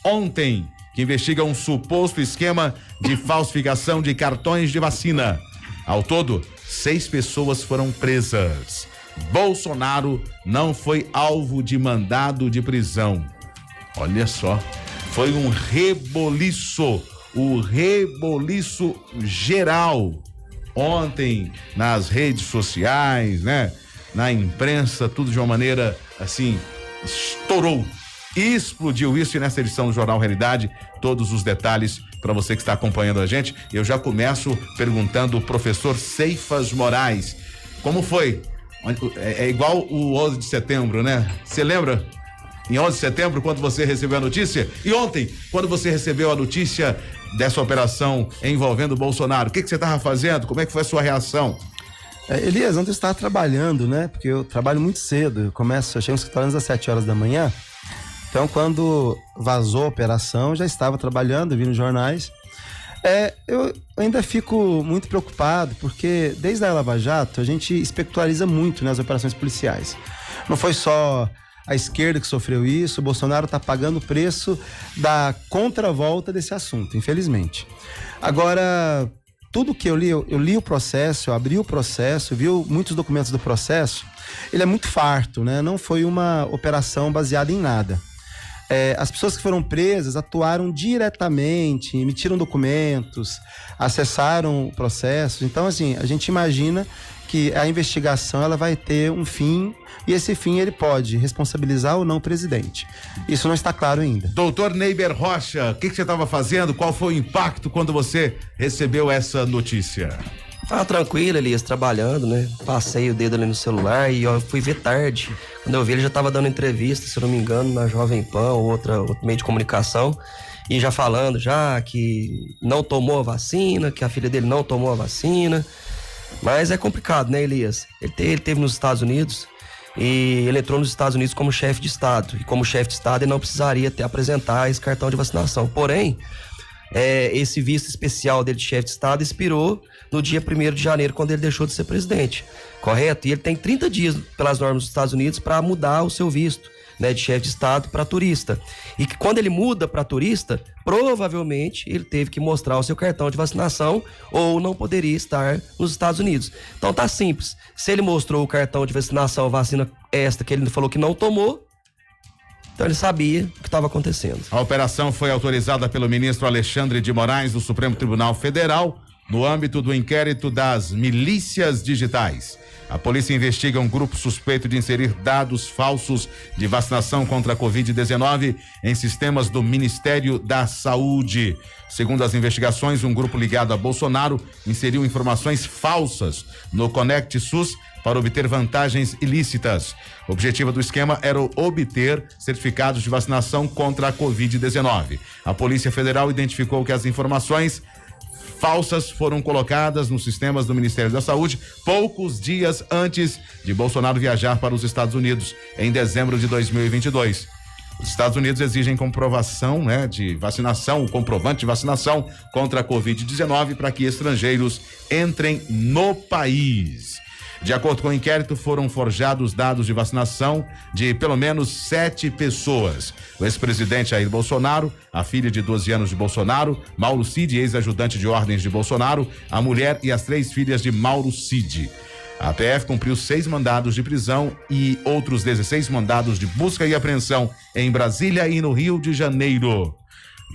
ontem, que investiga um suposto esquema de falsificação de cartões de vacina. Ao todo, 6 pessoas foram presas. Bolsonaro não foi alvo de mandado de prisão. Olha só, foi um reboliço, o reboliço geral. Ontem, nas redes sociais, né? Na imprensa, tudo de uma maneira assim, estourou. Explodiu isso, e nessa edição do Jornal Realidade, todos os detalhes para você que está acompanhando a gente. Eu já começo perguntando o professor Seifas Moraes, como foi? É igual o 11 de setembro, né? Você lembra? Em 11 de setembro, quando você recebeu a notícia? E ontem, quando você recebeu a notícia dessa operação envolvendo o Bolsonaro, o que você estava fazendo? Como é que foi a sua reação? Elias, ontem eu estava trabalhando, né? Porque eu trabalho muito cedo, eu chego no escritório às 7 horas da manhã. Então, quando vazou a operação, eu já estava trabalhando, vi nos jornais. Eu ainda fico muito preocupado, porque desde a Lava Jato, a gente espetaculariza muito, né, as operações policiais. Não foi só a esquerda que sofreu isso, o Bolsonaro está pagando o preço da contravolta desse assunto, infelizmente. Agora, tudo que eu li o processo, eu abri o processo, vi muitos documentos do processo, ele é muito farto, né? Não foi uma operação baseada em nada. As pessoas que foram presas atuaram diretamente, emitiram documentos, acessaram o processo. Então, assim, a gente imagina que a investigação ela vai ter um fim, e esse fim ele pode responsabilizar ou não o presidente. Isso não está claro ainda. Doutor Neiber Rocha, o que você estava fazendo? Qual foi o impacto quando você recebeu essa notícia? Tava tranquilo, Elias, trabalhando, né? Passei o dedo ali no celular e eu fui ver tarde. Quando eu vi, ele já tava dando entrevista, se eu não me engano, na Jovem Pan ou outro meio de comunicação, e já falando já que não tomou a vacina, que a filha dele não tomou a vacina. Mas é complicado, né, Elias? Ele teve nos Estados Unidos e ele entrou nos Estados Unidos como chefe de Estado. E como chefe de Estado, ele não precisaria apresentar esse cartão de vacinação. Porém, esse visto especial dele de chefe de Estado expirou no dia 1º de janeiro, quando ele deixou de ser presidente, correto? E ele tem 30 dias, pelas normas dos Estados Unidos, para mudar o seu visto, né, de chefe de Estado para turista. E que quando ele muda para turista, provavelmente ele teve que mostrar o seu cartão de vacinação ou não poderia estar nos Estados Unidos. Então tá simples. Se ele mostrou o cartão de vacinação, vacina esta que ele falou que não tomou, então ele sabia o que estava acontecendo. A operação foi autorizada pelo ministro Alexandre de Moraes do Supremo Tribunal Federal no âmbito do inquérito das milícias digitais. A polícia investiga um grupo suspeito de inserir dados falsos de vacinação contra a Covid-19 em sistemas do Ministério da Saúde. Segundo as investigações, um grupo ligado a Bolsonaro inseriu informações falsas no Conect SUS para obter vantagens ilícitas. O objetivo do esquema era obter certificados de vacinação contra a Covid-19. A Polícia Federal identificou que as informações falsas foram colocadas nos sistemas do Ministério da Saúde poucos dias antes de Bolsonaro viajar para os Estados Unidos, em dezembro de 2022. Os Estados Unidos exigem comprovação, né, de vacinação, o comprovante de vacinação contra a Covid-19 para que estrangeiros entrem no país. De acordo com o inquérito, foram forjados dados de vacinação de pelo menos 7 pessoas. O ex-presidente Jair Bolsonaro, a filha de 12 anos de Bolsonaro, Mauro Cid, ex-ajudante de ordens de Bolsonaro, a mulher e as 3 filhas de Mauro Cid. A PF cumpriu 6 mandados de prisão e outros 16 mandados de busca e apreensão em Brasília e no Rio de Janeiro.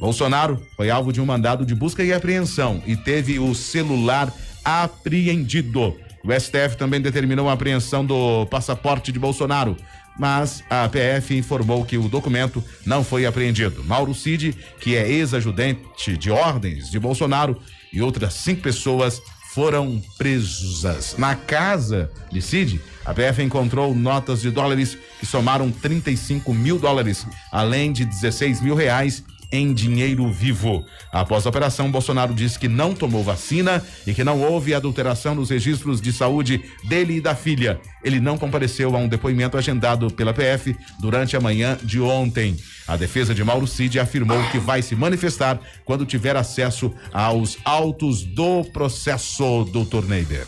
Bolsonaro foi alvo de um mandado de busca e apreensão e teve o celular apreendido. O STF também determinou a apreensão do passaporte de Bolsonaro, mas a PF informou que o documento não foi apreendido. Mauro Cid, que é ex-ajudante de ordens de Bolsonaro, e outras 5 pessoas foram presas. Na casa de Cid, a PF encontrou notas de dólares que somaram 35 mil dólares, além de 16 mil reais em dinheiro vivo. Após a operação, Bolsonaro disse que não tomou vacina e que não houve adulteração nos registros de saúde dele e da filha. Ele não compareceu a um depoimento agendado pela PF durante a manhã de ontem. A defesa de Mauro Cid afirmou que vai se manifestar quando tiver acesso aos autos do processo, doutor Neiber.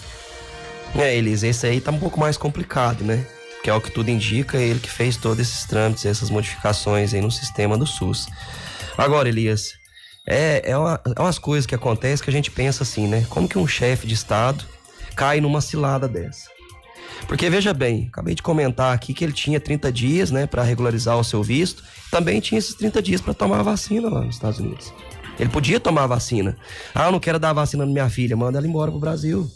Elis, esse aí tá um pouco mais complicado, né? Que é o que tudo indica, ele que fez todos esses trâmites, essas modificações aí no sistema do SUS. Agora, Elias, umas coisas que acontecem que a gente pensa assim, né? Como que um chefe de Estado cai numa cilada dessa? Porque, veja bem, acabei de comentar aqui que ele tinha 30 dias, né, para regularizar o seu visto. Também tinha esses 30 dias para tomar a vacina lá nos Estados Unidos. Ele podia tomar a vacina. Eu não quero dar a vacina na minha filha, manda ela embora pro Brasil.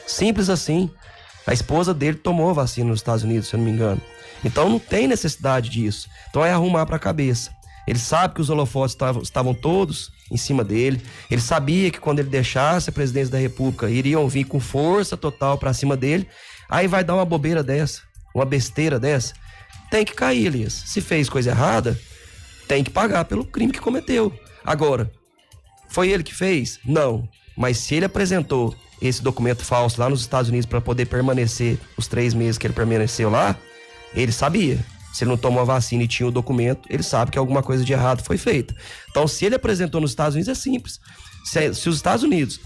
Simples assim. A esposa dele tomou a vacina nos Estados Unidos, se eu não me engano. Então não tem necessidade disso. Então é arrumar pra cabeça. Ele sabe que os holofotes estavam todos em cima dele. Ele sabia que quando ele deixasse a presidência da República, iriam vir com força total pra cima dele. Aí vai dar uma bobeira dessa, uma besteira dessa. Tem que cair, Elias. Se fez coisa errada, tem que pagar pelo crime que cometeu. Agora, foi ele que fez? Não. Mas se ele apresentou esse documento falso lá nos Estados Unidos para poder permanecer os 3 meses que ele permaneceu lá, ele sabia. Se ele não tomou a vacina e tinha o documento, ele sabe que alguma coisa de errado foi feita. Então, se ele apresentou nos Estados Unidos, é simples. Se os Estados Unidos,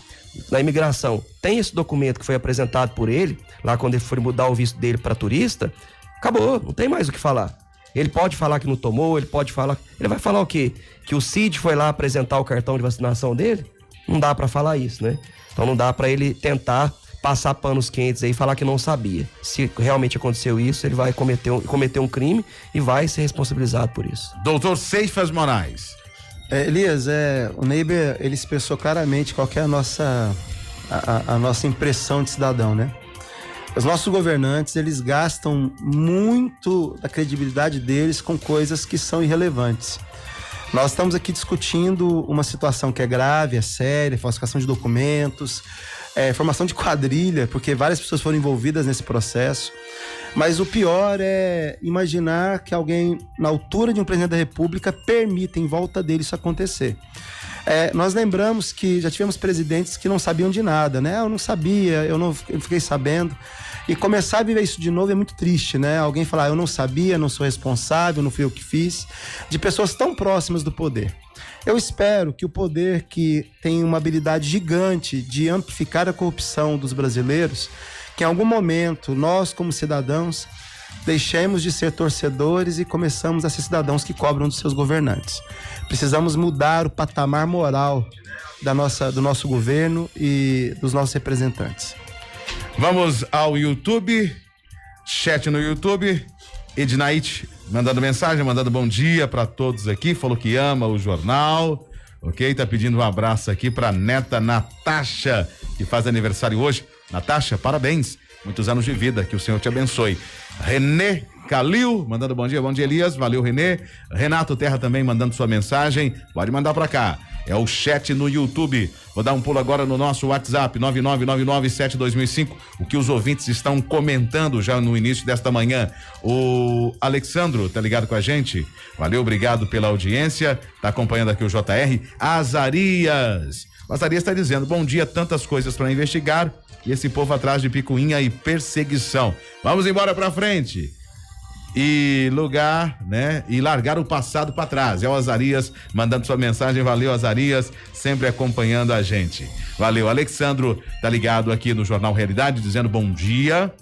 na imigração, tem esse documento que foi apresentado por ele, lá quando ele for mudar o visto dele para turista, acabou, não tem mais o que falar. Ele pode falar que não tomou, ele vai falar o quê? Que o Cid foi lá apresentar o cartão de vacinação dele? Não dá para falar isso, né? Então não dá para ele tentar passar panos quentes aí e falar que não sabia. Se realmente aconteceu isso, ele vai cometer um crime e vai ser responsabilizado por isso. Doutor Seifas Moraes. Elias, o Neiber, ele expressou claramente qual que é a nossa impressão de cidadão, né? Os nossos governantes, eles gastam muito da credibilidade deles com coisas que são irrelevantes. Nós estamos aqui discutindo uma situação que é grave, é séria, falsificação de documentos, formação de quadrilha, porque várias pessoas foram envolvidas nesse processo. Mas o pior é imaginar que alguém, na altura de um presidente da República, permita em volta dele isso acontecer. Nós lembramos que já tivemos presidentes que não sabiam de nada, né? Eu não sabia, eu fiquei sabendo. E começar a viver isso de novo é muito triste, né? Alguém falar, eu não sabia, não sou responsável, não fui eu que fiz, de pessoas tão próximas do poder. Eu espero que o poder, que tem uma habilidade gigante de amplificar a corrupção dos brasileiros, que em algum momento nós, como cidadãos, deixemos de ser torcedores e começamos a ser cidadãos que cobram dos seus governantes. Precisamos mudar o patamar moral do nosso governo e dos nossos representantes. Vamos ao YouTube, chat no YouTube. Ednaite mandando mensagem, mandando bom dia para todos aqui, falou que ama o jornal, ok? Tá pedindo um abraço aqui pra neta Natasha, que faz aniversário hoje. Natasha, parabéns, muitos anos de vida, que o Senhor te abençoe. Renê Calil, mandando bom dia Elias, valeu Renê. Renato Terra também mandando sua mensagem, pode mandar pra cá. É o chat no YouTube. Vou dar um pulo agora no nosso WhatsApp, 9999722005, o que os ouvintes estão comentando já no início desta manhã. O Alexandro tá ligado com a gente? Valeu, obrigado pela audiência. Tá acompanhando aqui o JR. Azarias está dizendo, bom dia, tantas coisas para investigar e esse povo atrás de picuinha e perseguição. Vamos embora pra frente. E largar o passado para trás. É o Azarias mandando sua mensagem. Valeu, Azarias, sempre acompanhando a gente. Valeu, Alexandro tá ligado aqui no Jornal Realidade, dizendo bom dia.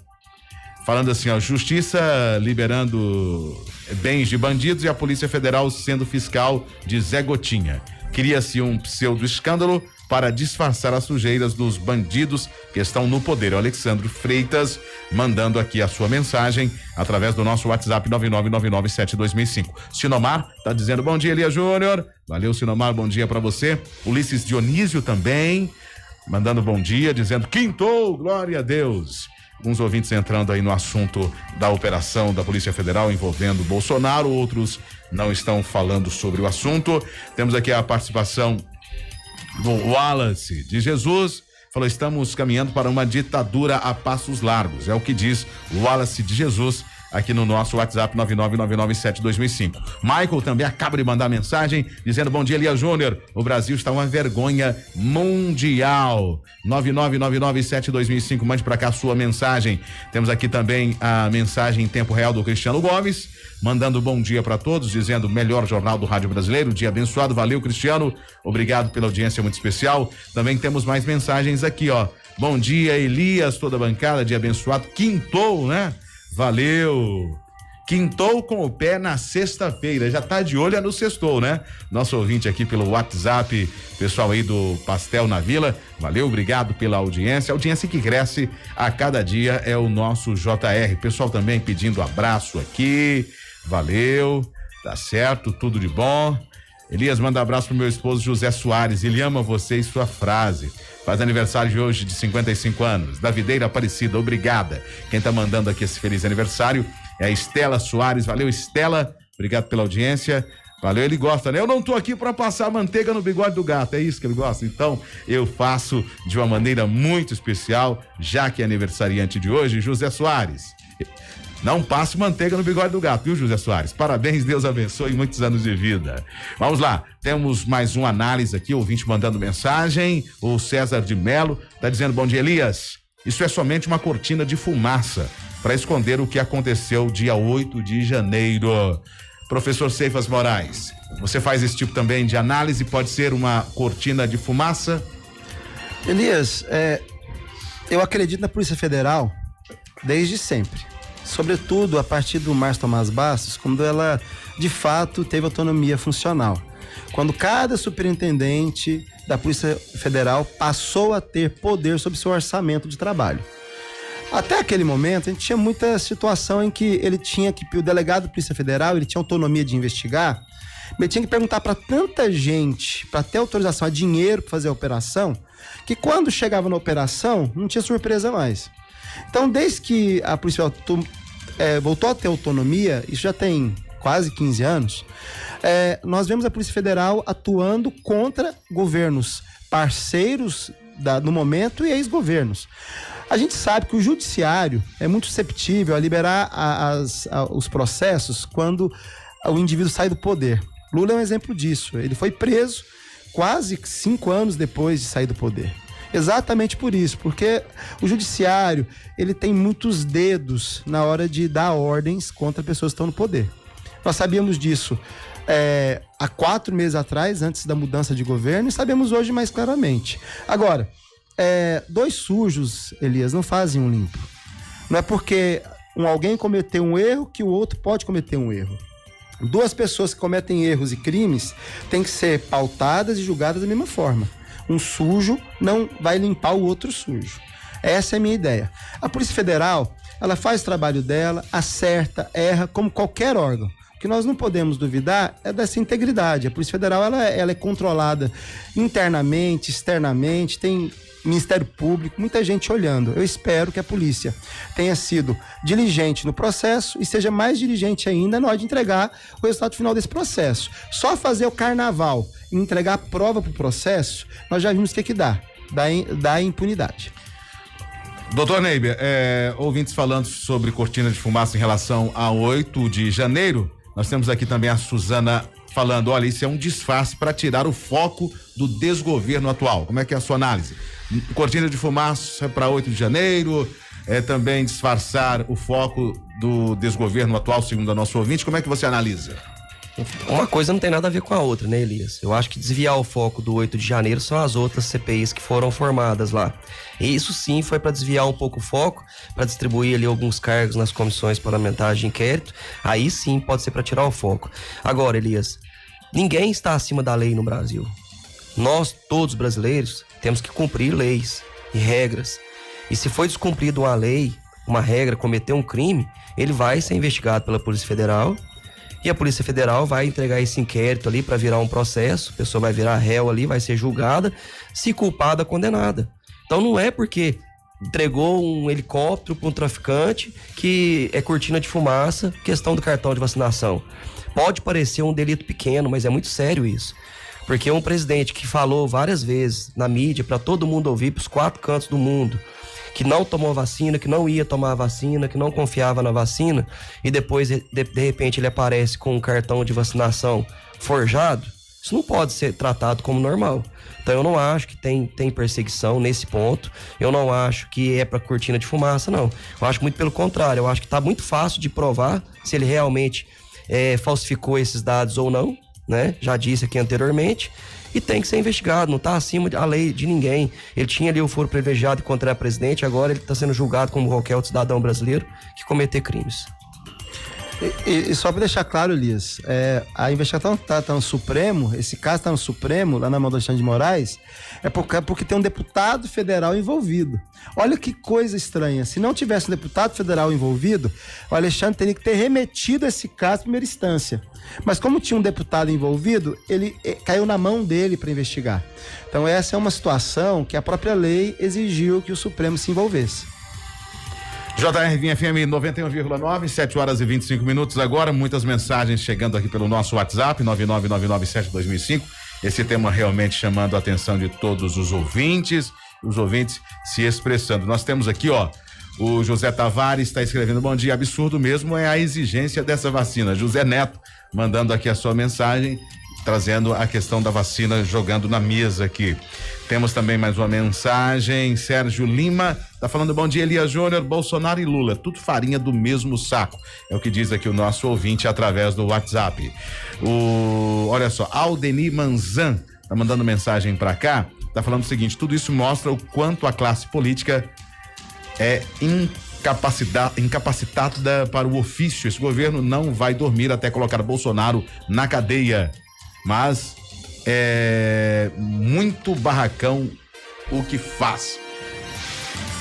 Falando assim, ó, justiça liberando bens de bandidos e a Polícia Federal sendo fiscal de Zé Gotinha. Cria-se um pseudo-escândalo para disfarçar as sujeiras dos bandidos que estão no poder. O Alexandre Freitas mandando aqui a sua mensagem através do nosso WhatsApp 9999722005. Sinomar tá dizendo bom dia, Elias Júnior. Valeu, Sinomar, bom dia para você. Ulisses Dionísio também mandando bom dia, dizendo quintou, glória a Deus. Alguns ouvintes entrando aí no assunto da operação da Polícia Federal envolvendo Bolsonaro, outros não estão falando sobre o assunto. Temos aqui a participação do Wallace de Jesus, falou, estamos caminhando para uma ditadura a passos largos, é o que diz o Wallace de Jesus aqui no nosso WhatsApp 9999722005. Michael também acaba de mandar mensagem dizendo bom dia, Elias Júnior, o Brasil está uma vergonha mundial. 9999722005, mande para cá a sua mensagem. Temos aqui também a mensagem em tempo real do Cristiano Gomes, mandando bom dia para todos, dizendo melhor jornal do rádio brasileiro, dia abençoado, valeu Cristiano, obrigado pela audiência muito especial. Também temos mais mensagens aqui, ó, bom dia Elias, toda a bancada, dia abençoado, quintou, né? Valeu. Quintou com o pé na sexta-feira. Já tá de olho no sextou, né? Nosso ouvinte aqui pelo WhatsApp, pessoal aí do Pastel na Vila. Valeu, obrigado pela audiência. A audiência que cresce a cada dia é o nosso JR. Pessoal também pedindo abraço aqui. Valeu, tá certo, tudo de bom. Elias, manda abraço pro meu esposo José Soares. Ele ama você e sua frase. Faz aniversário de hoje de 55 anos. Davideira Aparecida, obrigada. Quem tá mandando aqui esse feliz aniversário é a Estela Soares. Valeu, Estela. Obrigado pela audiência. Valeu, ele gosta, né? Eu não tô aqui para passar manteiga no bigode do gato, é isso que ele gosta. Então, eu faço de uma maneira muito especial, já que é aniversariante de hoje, José Soares. Não passe manteiga no bigode do gato, viu, José Soares? Parabéns, Deus abençoe e muitos anos de vida. Vamos lá, temos mais uma análise aqui, ouvinte mandando mensagem. O César de Melo tá dizendo: bom dia, Elias. Isso é somente uma cortina de fumaça para esconder o que aconteceu dia 8 de janeiro. Professor Ceifas Moraes, você faz esse tipo também de análise? Pode ser uma cortina de fumaça? Elias, eu acredito na Polícia Federal desde sempre. Sobretudo a partir do Márcio Tomás Bastos, quando ela de fato teve autonomia funcional. Quando cada superintendente da Polícia Federal passou a ter poder sobre seu orçamento de trabalho. Até aquele momento, a gente tinha muita situação em que o delegado da Polícia Federal, ele tinha autonomia de investigar, mas ele tinha que perguntar para tanta gente, para ter autorização a dinheiro para fazer a operação, que quando chegava na operação, não tinha surpresa mais. Então, desde que a Polícia voltou a ter autonomia, isso já tem quase 15 anos, nós vemos a Polícia Federal atuando contra governos parceiros no momento e ex-governos. A gente sabe que o judiciário é muito susceptível a liberar os processos quando o indivíduo sai do poder. Lula é um exemplo disso. Ele foi preso quase 5 anos depois de sair do poder. Exatamente por isso, porque o judiciário, ele tem muitos dedos na hora de dar ordens contra pessoas que estão no poder. Nós sabíamos disso há 4 meses atrás, antes da mudança de governo, e sabemos hoje mais claramente. Agora, 2 sujos, Elias, não fazem um limpo. Não é porque alguém cometeu um erro que o outro pode cometer um erro. 2 pessoas que cometem erros e crimes têm que ser pautadas e julgadas da mesma forma. Um sujo não vai limpar o outro sujo. Essa é a minha ideia. A Polícia Federal, ela faz o trabalho dela, acerta, erra, como qualquer órgão. O que nós não podemos duvidar é dessa integridade. A Polícia Federal, ela é controlada internamente, externamente, tem Ministério Público, muita gente olhando. Eu espero que a polícia tenha sido diligente no processo e seja mais diligente ainda na hora de entregar o resultado final desse processo. Só fazer o carnaval e entregar a prova para o processo, nós já vimos o que dá impunidade. Doutor Neiber, ouvintes falando sobre cortina de fumaça em relação a 8 de janeiro, nós temos aqui também a Suzana falando: olha, isso é um disfarce para tirar o foco do desgoverno atual. Como é que é a sua análise? Cortina de fumaça para 8 de janeiro, também disfarçar o foco do desgoverno atual, segundo a nossa ouvinte. Como é que você analisa? Uma coisa não tem nada a ver com a outra, né, Elias? Eu acho que desviar o foco do 8 de janeiro são as outras CPIs que foram formadas lá. E isso sim foi para desviar um pouco o foco, para distribuir ali alguns cargos nas comissões parlamentares de inquérito. Aí sim pode ser para tirar o foco. Agora, Elias, ninguém está acima da lei no Brasil. Nós, todos brasileiros, temos que cumprir leis e regras. E se foi descumprido uma lei, uma regra, cometer um crime, ele vai ser investigado pela Polícia Federal. E a Polícia Federal vai entregar esse inquérito ali para virar um processo, a pessoa vai virar réu ali, vai ser julgada, se culpada, condenada. Então não é porque entregou um helicóptero para um traficante que é cortina de fumaça, questão do cartão de vacinação. Pode parecer um delito pequeno, mas é muito sério isso. Porque um presidente que falou várias vezes na mídia, para todo mundo ouvir, para os 4 cantos do mundo, que não tomou vacina, que não ia tomar a vacina, que não confiava na vacina, e depois, de repente, ele aparece com um cartão de vacinação forjado, isso não pode ser tratado como normal. Então eu não acho que tem perseguição nesse ponto, eu não acho que é para cortina de fumaça, não. Eu acho muito pelo contrário, eu acho que está muito fácil de provar se ele realmente falsificou esses dados ou não, né? Já disse aqui anteriormente. E tem que ser investigado, não está acima da lei de ninguém. Ele tinha ali o foro privilegiado contra a presidente, agora ele está sendo julgado como qualquer outro cidadão brasileiro que cometer crimes. E só para deixar claro, Elias, a investigação tá no Supremo, esse caso está no Supremo, lá na mão do Alexandre de Moraes, porque tem um deputado federal envolvido. Olha que coisa estranha, se não tivesse um deputado federal envolvido, o Alexandre teria que ter remetido esse caso à primeira instância. Mas como tinha um deputado envolvido, ele caiu na mão dele para investigar. Então essa é uma situação que a própria lei exigiu que o Supremo se envolvesse. JR Vinha FM 91,9, 7 horas e 25 minutos agora, muitas mensagens chegando aqui pelo nosso WhatsApp, 999972005. Esse tema realmente chamando a atenção de todos os ouvintes se expressando. Nós temos aqui, o José Tavares está escrevendo: bom dia, absurdo mesmo é a exigência dessa vacina. José Neto mandando aqui a sua mensagem, trazendo a questão da vacina, jogando na mesa aqui. Temos também mais uma mensagem, Sérgio Lima tá falando: bom dia, Elias Júnior, Bolsonaro e Lula, tudo farinha do mesmo saco. É o que diz aqui o nosso ouvinte através do WhatsApp. Olha só, Aldeni Manzan tá mandando mensagem para cá, tá falando o seguinte: tudo isso mostra o quanto a classe política é incapacitada para o ofício. Esse governo não vai dormir até colocar Bolsonaro na cadeia. Mas é muito barracão o que faz.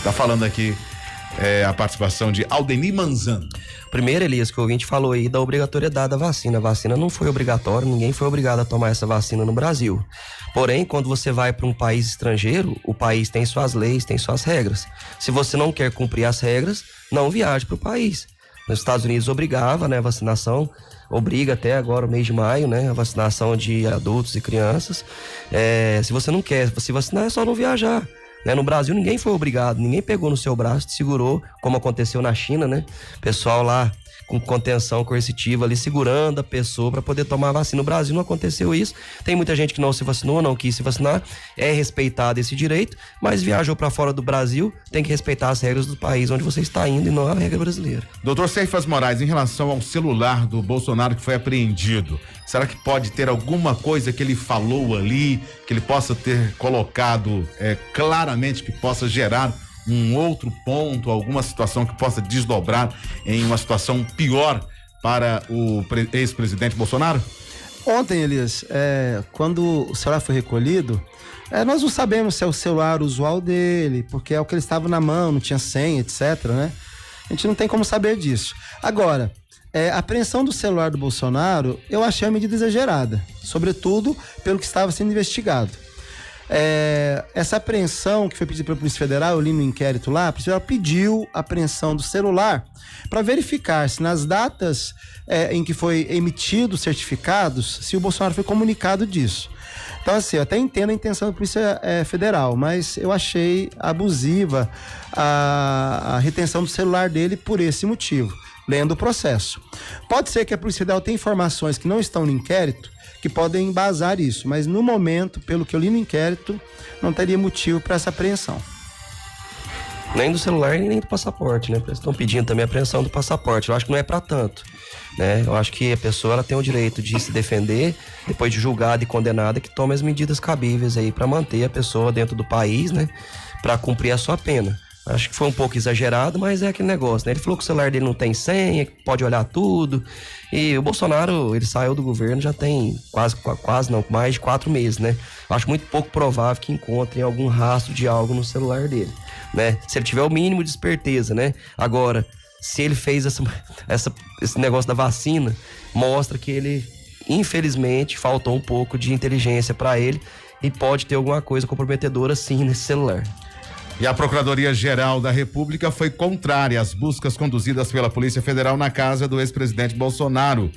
Tá falando aqui a participação de Aldeni Manzan. Primeiro, Elias, que o ouvinte falou aí da obrigatoriedade da vacina. A vacina não foi obrigatória, ninguém foi obrigado a tomar essa vacina no Brasil. Porém, quando você vai para um país estrangeiro, o país tem suas leis, tem suas regras. Se você não quer cumprir as regras, não viaje para o país. Nos Estados Unidos obrigava, né, a vacinação, obriga até agora o mês de maio, né, a vacinação de adultos e crianças. Se você não quer se vacinar, é só não viajar. Né? No Brasil ninguém foi obrigado, ninguém pegou no seu braço, te segurou, como aconteceu na China, né? Pessoal lá com contenção coercitiva ali, segurando a pessoa para poder tomar a vacina. No Brasil não aconteceu isso. Tem muita gente que não se vacinou, não quis se vacinar. É respeitado esse direito, mas viajou para fora do Brasil, tem que respeitar as regras do país onde você está indo e não a regra brasileira. Doutor Ceifas Moraes, em relação ao celular do Bolsonaro que foi apreendido, será que pode ter alguma coisa que ele falou ali, que ele possa ter colocado claramente, que possa gerar um outro ponto, alguma situação que possa desdobrar em uma situação pior para o ex-presidente Bolsonaro? Ontem, Elias, quando o celular foi recolhido, nós não sabemos se é o celular usual dele, porque é o que ele estava na mão, não tinha senha, etc, né? A gente não tem como saber disso. Agora, a apreensão do celular do Bolsonaro, eu achei a medida exagerada, sobretudo pelo que estava sendo investigado. Essa apreensão que foi pedida pela Polícia Federal, eu li no inquérito lá, a Polícia Federal pediu a apreensão do celular para verificar se nas datas em que foi emitido os certificados, se o Bolsonaro foi comunicado disso. Então, assim, eu até entendo a intenção da Polícia Federal, mas eu achei abusiva a retenção do celular dele por esse motivo, lendo o processo. Pode ser que a Polícia Federal tenha informações que não estão no inquérito, que podem embasar isso, mas no momento, pelo que eu li no inquérito, não teria motivo para essa apreensão. Nem do celular, nem do passaporte, né? Eles estão pedindo também a apreensão do passaporte. Eu acho que não é para tanto, né? Eu acho que a pessoa ela tem o direito de se defender, depois de julgada e condenada, que tome as medidas cabíveis aí para manter a pessoa dentro do país, né? Para cumprir a sua pena. Acho que foi um pouco exagerado, mas é aquele negócio, né? Ele falou que o celular dele não tem senha, pode olhar tudo. E o Bolsonaro, ele saiu do governo já tem mais de 4 meses, né? Acho muito pouco provável que encontrem algum rastro de algo no celular dele, né? Se ele tiver o mínimo de esperteza, né? Agora, se ele fez esse negócio da vacina, mostra que ele, infelizmente, faltou um pouco de inteligência para ele e pode ter alguma coisa comprometedora sim nesse celular. E a Procuradoria-Geral da República foi contrária às buscas conduzidas pela Polícia Federal na casa do ex-presidente Bolsonaro.